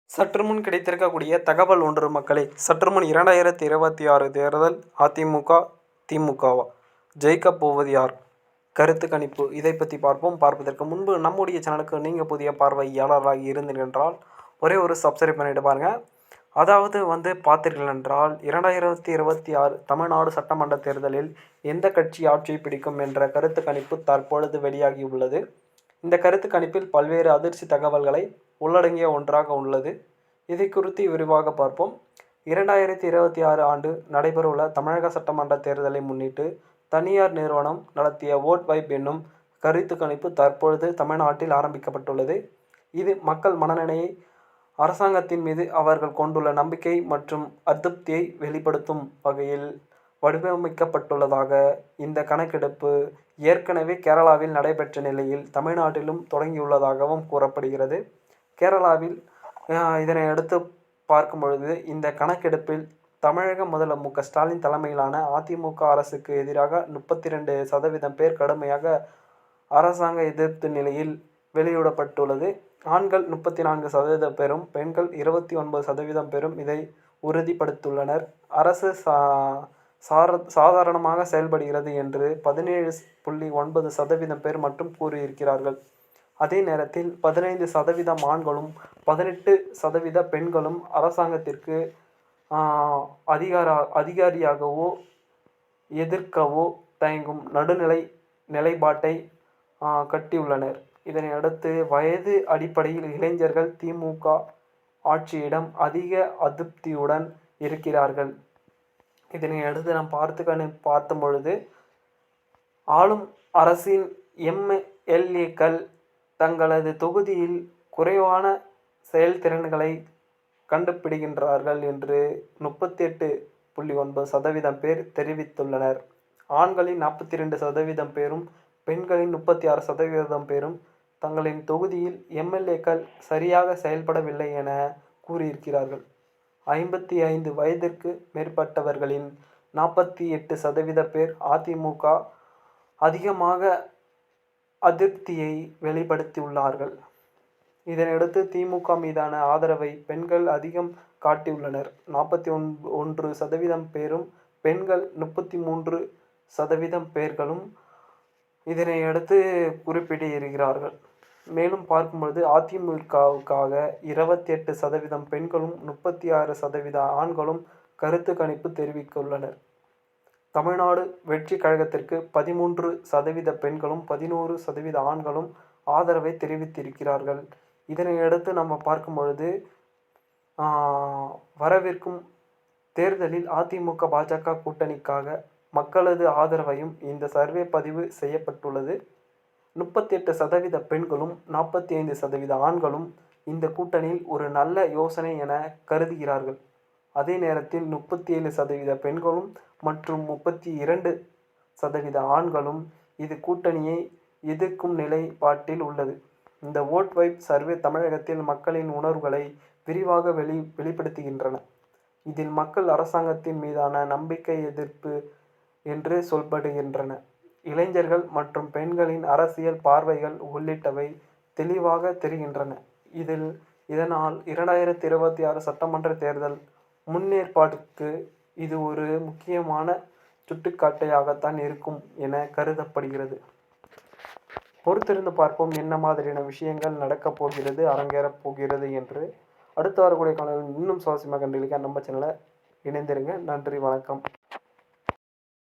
சற்று முன் கிடைத்திருக்கக்கூடிய தகவல் ஒன்று மக்களே. சற்று முன் 2026 தேர்தல் அதிமுக திமுகவா ஜெயிக்கப் போவது யார்? கருத்து கணிப்பு. இதை பற்றி பார்ப்போம். பார்ப்பதற்கு முன்பு நம்முடைய சேனலுக்கு நீங்கள் புதிய பார்வையாளராக இருந்தீர்கள் என்றால் ஒரே ஒரு சப்ஸ்கிரைப் பண்ணிட்டு பாருங்க. அதாவது பார்த்தீர்கள் என்றால் 2026 தமிழ்நாடு சட்டமன்ற தேர்தலில் எந்த கட்சி ஆட்சியை பிடிக்கும் என்ற கருத்து கணிப்பு தற்பொழுது வெளியாகியுள்ளது. இந்த கருத்து கணிப்பில் பல்வேறு அதிர்ச்சி தகவல்களை உள்ளடங்கிய ஒன்றாக உள்ளது. இதை குறித்து விரிவாக பார்ப்போம். 2026 ஆண்டு நடைபெறவுள்ள தமிழக சட்டமன்ற தேர்தலை முன்னிட்டு தனியார் நிறுவனம் நடத்திய ஓட் வைப் என்னும் கருத்து கணிப்பு தற்பொழுது தமிழ்நாட்டில் ஆரம்பிக்கப்பட்டுள்ளது. இது மக்கள் மனநிலையை, அரசாங்கத்தின் மீது அவர்கள் கொண்டுள்ள நம்பிக்கை மற்றும் அதிருப்தியை வெளிப்படுத்தும் வகையில் வடிவமைக்கப்பட்டுள்ளதாக. இந்த கணக்கெடுப்பு ஏற்கனவே கேரளாவில் நடைபெற்ற நிலையில் தமிழ்நாட்டிலும் தொடங்கியுள்ளதாகவும் கூறப்படுகிறது. கேரளாவில் இதனை அடுத்து பார்க்கும் பொழுது இந்த கணக்கெடுப்பில் தமிழக முதல்வர் மு. ஸ்டாலின் தலைமையிலான அதிமுக அரசுக்கு எதிராக 32% பேர் கடுமையாக அரசாங்க எதிர்ப்பு நிலையில் வெளியிடப்பட்டுள்ளது. ஆண்கள் 34% பேரும் பெண்கள் 29% பேரும் இதை உறுதிப்படுத்தியுள்ளனர். அரசு சாதாரணமாக செயல்படுகிறது என்று 17.9% பேர் மட்டும் கூறியிருக்கிறார்கள். அதே நேரத்தில் 15% ஆண்களும் 18% பெண்களும் அரசாங்கத்திற்கு அதிகாரியாகவோ எதிர்க்கவோ தயங்கும் நடுநிலை நிலைப்பாட்டை கட்டியுள்ளனர். இதனை அடுத்து வயது அடிப்படையில் இளைஞர்கள் திமுக ஆட்சியிடம் அதிக அதிருப்தியுடன் இருக்கிறார்கள். இதனை அடுத்து நாம் பார்த்தும் பொழுது ஆளும் அரசின் எம்எல்ஏக்கள் தங்களது தொகுதியில் குறைவான செயல்திறன்களை கண்டுபிடிக்கின்றார்கள் என்று 38.9% பேர் தெரிவித்துள்ளனர். ஆண்களின் 42% பேரும் பெண்களின் 36% பேரும் தங்களின் தொகுதியில் எம்எல்ஏக்கள் சரியாக செயல்படவில்லை என கூறியிருக்கிறார்கள். 55 வயதிற்கு மேற்பட்டவர்களின் 48% பேர் அதிமுக அதிகமாக அதிருப்தியை வெளிப்படுத்தியுள்ளார்கள். இதனையடுத்து திமுக மீதான ஆதரவை பெண்கள் அதிகம் காட்டியுள்ளனர். 41% பேரும் பெண்கள் 33% பேர்களும் இதனையடுத்து குறிப்பிட்டிருக்கிறார்கள். மேலும் பார்க்கும்பொழுது அதிமுகவுக்காக 28% பெண்களும் 36% ஆண்களும் கருத்து கணிப்பு தெரிவித்துள்ளனர். தமிழ்நாடு வெற்றி கழகத்திற்கு 13% பெண்களும் 11% ஆண்களும் ஆதரவை தெரிவித்திருக்கிறார்கள். இதனையடுத்து நம்ம பார்க்கும் பொழுது வரவிருக்கும் தேர்தலில் அதிமுக பாஜக கூட்டணிக்காக மக்களது ஆதரவையும் இந்த சர்வே பதிவு செய்யப்பட்டுள்ளது. 38% பெண்களும் 45% ஆண்களும் இந்த கூட்டணியில் ஒரு நல்ல யோசனை என கருதுகிறார்கள். அதே நேரத்தில் 37% பெண்களும் மற்றும் 32% ஆண்களும் இது கூட்டணியை எதிர்க்கும் நிலைப்பாட்டில் உள்ளது. இந்த ஓட் வைப் சர்வே தமிழகத்தில் மக்களின் உணர்வுகளை விரிவாக வெளிப்படுத்துகின்றன. இதில் மக்கள் அரசாங்கத்தின் மீதான நம்பிக்கை, எதிர்ப்பு என்று சொல்லப்படுகின்றன. இளைஞர்கள் மற்றும் பெண்களின் அரசியல் பார்வைகள் உள்ளிட்டவை தெளிவாக தெரிகின்றன. இதனால் 2026 சட்டமன்ற தேர்தல் முன்னேற்பாட்டுக்கு இது ஒரு முக்கியமான சுட்டிக்காட்டியாகத்தான் இருக்கும் என கருதப்படுகிறது. பொறுத்திருந்து பார்ப்போம் என்ன மாதிரியான விஷயங்கள் நடக்கப் போகிறது, அரங்கேறப் போகிறது என்று. அடுத்து வரக்கூடிய காலங்களில் இன்னும் சுவாரஸ்யமாக கண்டுபிடிக்க நம்ம சேனலை இணைந்திருங்க. நன்றி, வணக்கம்.